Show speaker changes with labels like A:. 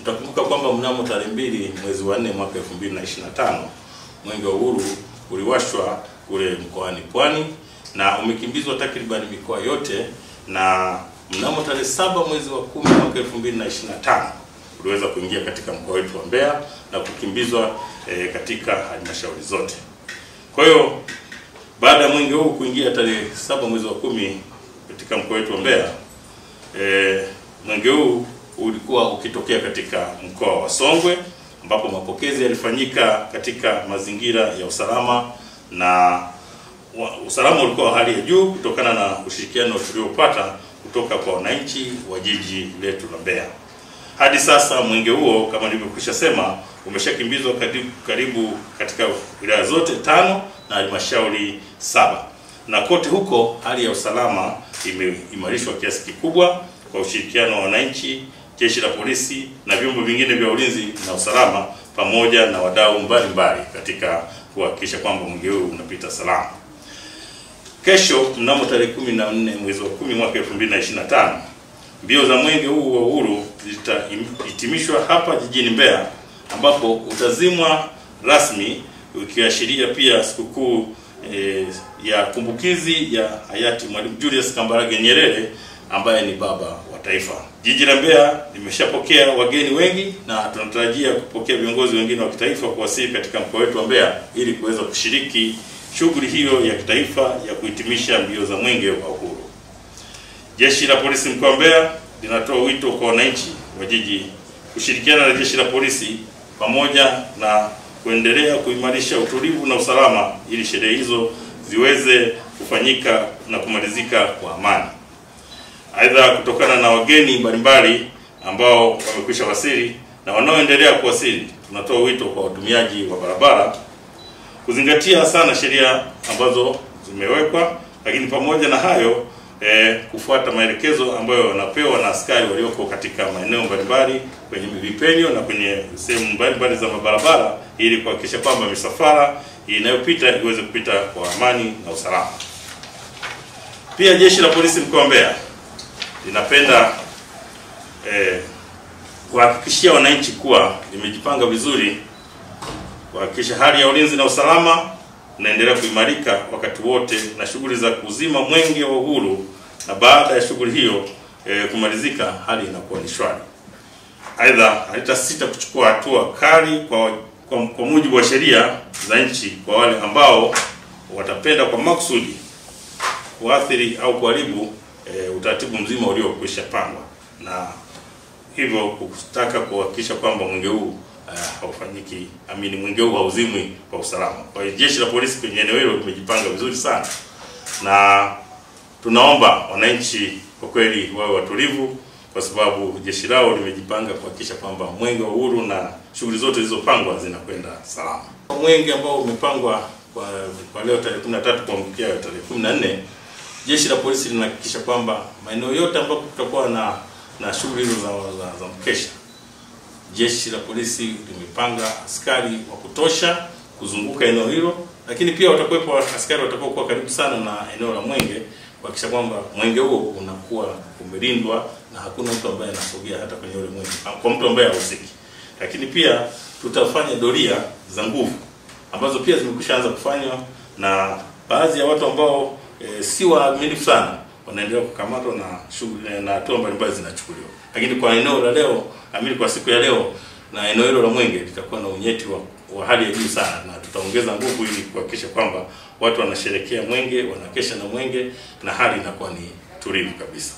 A: Mtakumbuka kwamba mnamo tarehe 2 mwezi wa 4 mwaka 2025 Mwenge wa Uhuru uliwashwa kule mkoani Pwani na umekimbizwa takriban mikoa yote, na mnamo tarehe 7 mwezi wa 10 mwaka 2025 uliweza kuingia katika mkoa wetu wa Mbeya na kukimbizwa katika halmashauri zote. Kwa hiyo baada ya mwenge huu kuingia tarehe 7 mwezi wa 10 katika mkoa wetu wa Mbeya, mwenge huu ulikuwa ukitokea katika mkoa wa Songwe, ambapo mapokezi yalifanyika katika mazingira ya usalama, na usalama ulikuwa hali ya juu kutokana na ushirikiano tuliopata kutoka kwa wananchi wa jiji letu la Mbeya. Hadi sasa mwenge huo kama nilivyokwisha sema umeshakimbizwa karibu katika wilaya zote 5 na halmashauri 7, na kote huko hali ya usalama imeimarishwa kiasi kikubwa kwa ushirikiano wa wananchi, jeshi la polisi na vyombo vingine vya ulinzi na usalama pamoja na wadau mbalimbali katika kuhakikisha kwamba mwenge huu unapita salama. Kesho mnamo tarehe 14 mwezi wa 10 mwaka 2025 mbio za mwenge huu wa uhuru zitahitimishwa hapa jijini Mbeya, ambapo utazimwa rasmi ukiashiria pia sikukuu ya kumbukizi ya hayati Mwalimu Julius Kambarage Nyerere ambaye ni baba wa taifa. Jiji la Mbeya limeshapokea wageni wengi na tunatarajia kupokea viongozi wengine wa kitaifa kuwasili katika mkoa wetu wa Mbeya ili kuweza kushiriki shughuli hiyo ya kitaifa ya kuhitimisha mbio za mwenge wa uhuru. Jeshi la polisi mkoa wa Mbeya linatoa wito kwa wananchi wa jiji kushirikiana na jeshi la polisi pamoja na kuendelea kuimarisha utulivu na usalama ili sherehe hizo ziweze kufanyika na kumalizika kwa amani. Aidha, kutokana na wageni mbalimbali ambao wamekwisha wasili na wanaoendelea kuwasili, tunatoa wito kwa watumiaji wa barabara kuzingatia sana sheria ambazo zimewekwa, lakini pamoja na hayo kufuata maelekezo ambayo wanapewa na askari walioko katika maeneo mbalimbali kwenye vipenyo na kwenye sehemu mbalimbali za mabarabara ili kuhakikisha kwamba misafara inayopita iweze kupita kwa amani na usalama. Pia jeshi la polisi mkoa wa Mbeya linapenda kuhakikishia wananchi kuwa limejipanga vizuri kuhakikisha hali ya ulinzi na usalama unaendelea kuimarika wakati wote na shughuli za kuzima mwenge wa uhuru, na baada ya shughuli hiyo kumalizika hali inakuwa ni shwari. Aidha, halitasita kuchukua hatua kali kwa mujibu wa sheria za nchi kwa wale ambao watapenda kwa makusudi kuathiri au kuharibu utaratibu mzima uliokwisha pangwa, na hivyo kutaka kuhakikisha kwamba mwenge huu haufanyiki, mwenge huu hauzimwi kwa usalama. Kwa hiyo jeshi la polisi kwenye eneo hilo limejipanga vizuri sana, na tunaomba wananchi kwa kweli wawe watulivu, kwa sababu jeshi lao limejipanga kuhakikisha kwamba mwenge wa uhuru na shughuli zote zilizopangwa zinakwenda salama. Mwenge ambao umepangwa kwa leo tarehe 13 kuamkia tarehe 14, jeshi la polisi linahakikisha kwamba maeneo yote ambapo kutakuwa na shughuli hizo za mkesha, jeshi la polisi limepanga askari wa kutosha kuzunguka eneo hilo, lakini pia watakuwepo askari watakaokuwa karibu sana na eneo la mwenge kuhakikisha kwamba mwenge huo unakuwa umelindwa na hakuna mtu ambaye anasogea hata kwenye ule mwenge kwa mtu ambaye hahusiki. Lakini pia tutafanya doria za nguvu ambazo pia zimekwishaanza kufanywa, na baadhi ya watu ambao si waaminifu sana wanaendelea kukamatwa na shughuli na hatua mbalimbali zinachukuliwa. Lakini kwa eneo la leo, kwa siku ya leo, na eneo hilo la mwenge litakuwa na unyeti wa hali ya juu sana, na tutaongeza nguvu ili kuhakikisha kwamba watu wanasherehekea mwenge, wanakesha na mwenge, na hali inakuwa ni tulivu kabisa.